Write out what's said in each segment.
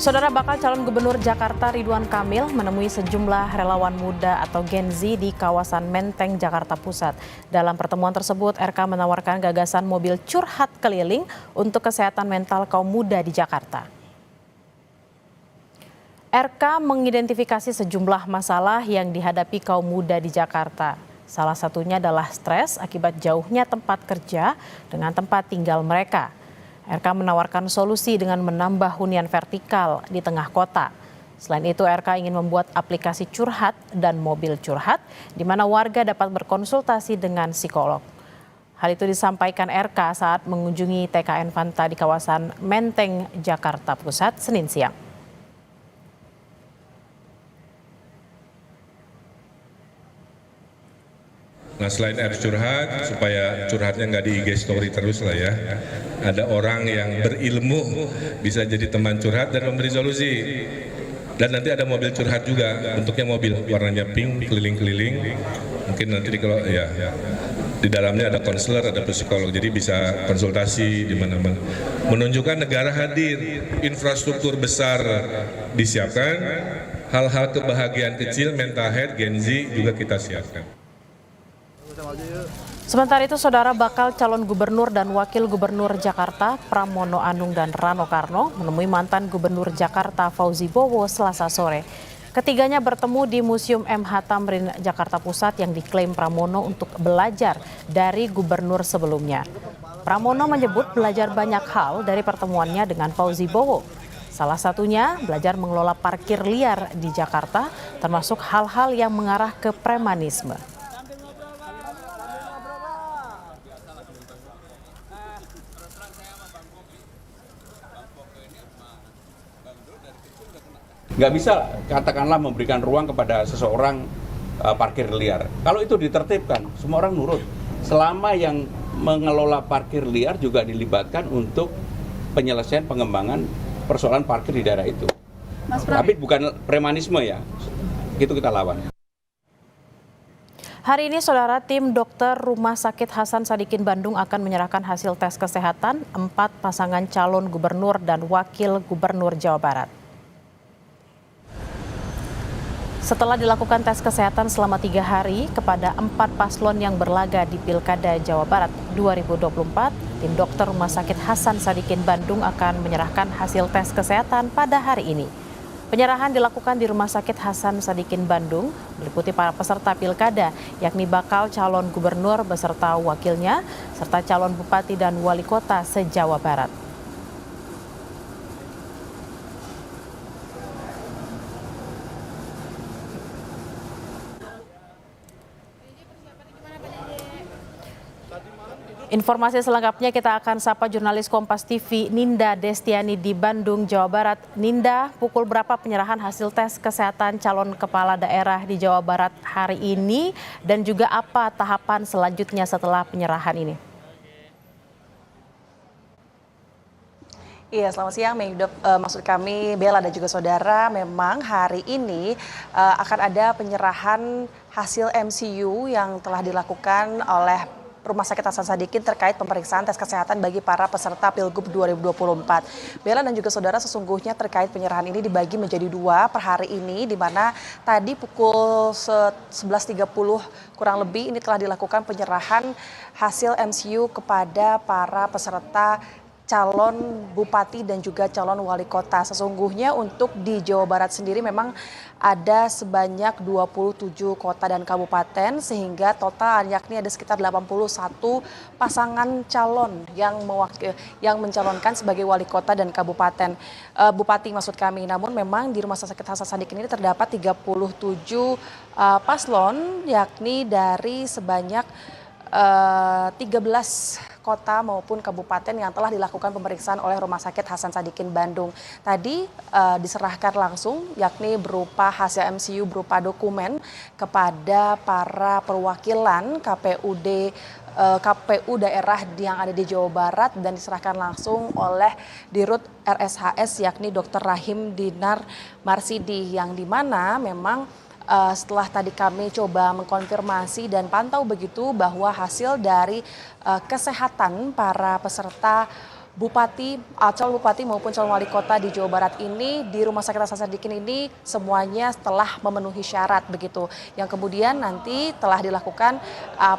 Saudara bakal calon gubernur Jakarta Ridwan Kamil menemui sejumlah relawan muda atau Gen Z di kawasan Menteng, Jakarta Pusat. Dalam pertemuan tersebut, RK menawarkan gagasan mobil curhat keliling untuk kesehatan mental kaum muda di Jakarta. RK mengidentifikasi sejumlah masalah yang dihadapi kaum muda di Jakarta. Salah satunya adalah stres akibat jauhnya tempat kerja dengan tempat tinggal mereka. RK menawarkan solusi dengan menambah hunian vertikal di tengah kota. Selain itu, RK ingin membuat aplikasi curhat dan mobil curhat, di mana warga dapat berkonsultasi dengan psikolog. Hal itu disampaikan RK saat mengunjungi TKN Fanta di kawasan Menteng, Jakarta Pusat, Senin siang. Nah, selain curhat, supaya curhatnya nggak di IG story terus lah ya. Ada orang yang berilmu bisa jadi teman curhat dan memberi solusi. Dan nanti ada mobil curhat juga, bentuknya mobil warnanya pink, keliling-keliling. Mungkin nanti kalau ya di dalamnya ada konselor, ada psikolog, jadi bisa konsultasi di mana-mana. Menunjukkan negara hadir, infrastruktur besar disiapkan, hal-hal kebahagiaan kecil, mental health, Gen Z juga kita siapkan. Sementara itu, saudara bakal calon gubernur dan wakil gubernur Jakarta Pramono Anung dan Rano Karno menemui mantan gubernur Jakarta Fauzi Bowo Selasa sore. Ketiganya bertemu di Museum MH Tamrin Jakarta Pusat yang diklaim Pramono untuk belajar dari gubernur sebelumnya. Pramono menyebut belajar banyak hal dari pertemuannya dengan Fauzi Bowo. Salah satunya belajar mengelola parkir liar di Jakarta, termasuk hal-hal yang mengarah ke premanisme. Nggak bisa katakanlah memberikan ruang kepada seseorang parkir liar. Kalau itu ditertibkan, semua orang nurut. Selama yang mengelola parkir liar juga dilibatkan untuk penyelesaian pengembangan persoalan parkir di daerah itu. Tapi bukan premanisme ya, itu kita lawan. Hari ini, saudara, tim dokter Rumah Sakit Hasan Sadikin Bandung akan menyerahkan hasil tes kesehatan 4 pasangan calon gubernur dan wakil gubernur Jawa Barat. Setelah dilakukan tes kesehatan selama 3 hari kepada 4 paslon yang berlaga di Pilkada Jawa Barat 2024, tim dokter Rumah Sakit Hasan Sadikin Bandung akan menyerahkan hasil tes kesehatan pada hari ini. Penyerahan dilakukan di Rumah Sakit Hasan Sadikin Bandung, meliputi para peserta Pilkada, yakni bakal calon gubernur beserta wakilnya, serta calon bupati dan wali kota se-Jawa Barat. Informasi selengkapnya kita akan sapa jurnalis Kompas TV Ninda Destiani di Bandung, Jawa Barat. Ninda, pukul berapa penyerahan hasil tes kesehatan calon kepala daerah di Jawa Barat hari ini dan juga apa tahapan selanjutnya setelah penyerahan ini? Iya, selamat siang, maksud kami Bella dan juga saudara, memang hari ini akan ada penyerahan hasil MCU yang telah dilakukan oleh Rumah Sakit Hasan Sadikin terkait pemeriksaan tes kesehatan bagi para peserta Pilgub 2024. Bella dan juga saudara, sesungguhnya terkait penyerahan ini dibagi menjadi 2 per hari ini, di mana tadi pukul 11.30 kurang lebih ini telah dilakukan penyerahan hasil MCU kepada para peserta calon bupati dan juga calon wali kota. Sesungguhnya untuk di Jawa Barat sendiri memang ada sebanyak 27 kota dan kabupaten, sehingga total yakni ada sekitar 81 pasangan calon yang mencalonkan sebagai wali kota dan kabupaten bupati maksud kami. Namun memang di Rumah Sakit Hasan Sadikin ini terdapat 37 paslon, yakni dari sebanyak 13 kota maupun kabupaten yang telah dilakukan pemeriksaan oleh Rumah Sakit Hasan Sadikin Bandung. Tadi diserahkan langsung, yakni berupa hasil MCU berupa dokumen kepada para perwakilan KPU daerah yang ada di Jawa Barat dan diserahkan langsung oleh Dirut RSHS yakni Dr. Rahim Dinar Marsidi, yang dimana memang setelah tadi kami coba mengkonfirmasi dan pantau begitu bahwa hasil dari kesehatan para peserta calon bupati maupun calon wali kota di Jawa Barat ini di Rumah Sakit Hasan Sadikin ini semuanya telah memenuhi syarat begitu. Yang kemudian nanti telah dilakukan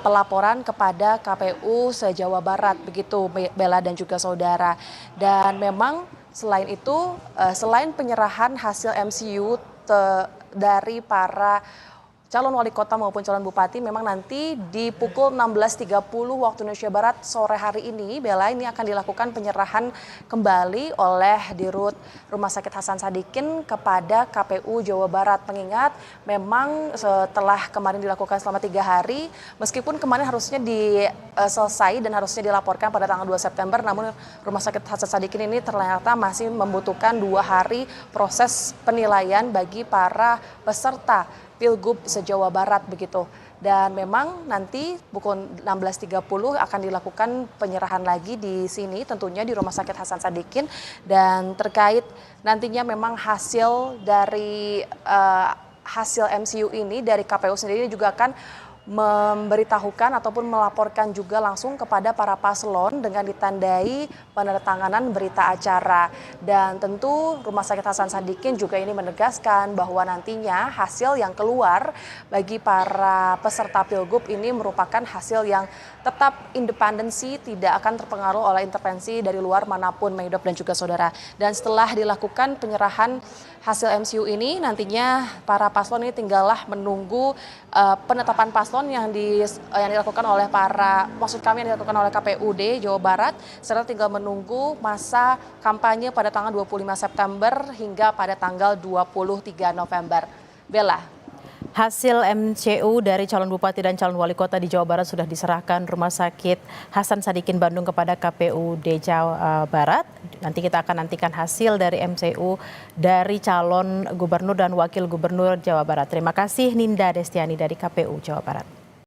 pelaporan kepada KPU se-Jawa Barat begitu, Bella dan juga saudara. Dan memang selain itu, selain penyerahan hasil MCU dari para calon wali kota maupun calon bupati, memang nanti di pukul 16.30 waktu Indonesia Barat sore hari ini, Bella, ini akan dilakukan penyerahan kembali oleh Dirut Rumah Sakit Hasan Sadikin kepada KPU Jawa Barat. Mengingat memang setelah kemarin dilakukan selama 3 hari, meskipun kemarin harusnya selesai dan harusnya dilaporkan pada tanggal 2 September, namun Rumah Sakit Hasan Sadikin ini ternyata masih membutuhkan 2 hari proses penilaian bagi para peserta Pilgub se-Jawa Barat begitu. Dan memang nanti pukul 16.30 akan dilakukan penyerahan lagi di sini, tentunya di Rumah Sakit Hasan Sadikin. Dan terkait nantinya memang hasil dari hasil MCU ini dari KPU sendiri juga akan memberitahukan ataupun melaporkan juga langsung kepada para paslon dengan ditandai penandatanganan berita acara. Dan tentu Rumah Sakit Hasan Sadikin juga ini menegaskan bahwa nantinya hasil yang keluar bagi para peserta Pilgub ini merupakan hasil yang tetap independensi, tidak akan terpengaruh oleh intervensi dari luar manapun, Maidop dan juga saudara. Dan setelah dilakukan penyerahan hasil MCU ini, nantinya para paslon ini tinggallah menunggu penetapan paslon yang dilakukan oleh yang dilakukan oleh KPUD Jawa Barat, serta tinggal menunggu masa kampanye pada tanggal 25 September hingga pada tanggal 23 November. Bella. Hasil MCU dari calon bupati dan calon wali kota di Jawa Barat sudah diserahkan Rumah Sakit Hasan Sadikin Bandung kepada KPUD Jawa Barat. Nanti kita akan nantikan hasil dari MCU dari calon gubernur dan wakil gubernur Jawa Barat. Terima kasih Ninda Destiani dari KPU Jawa Barat.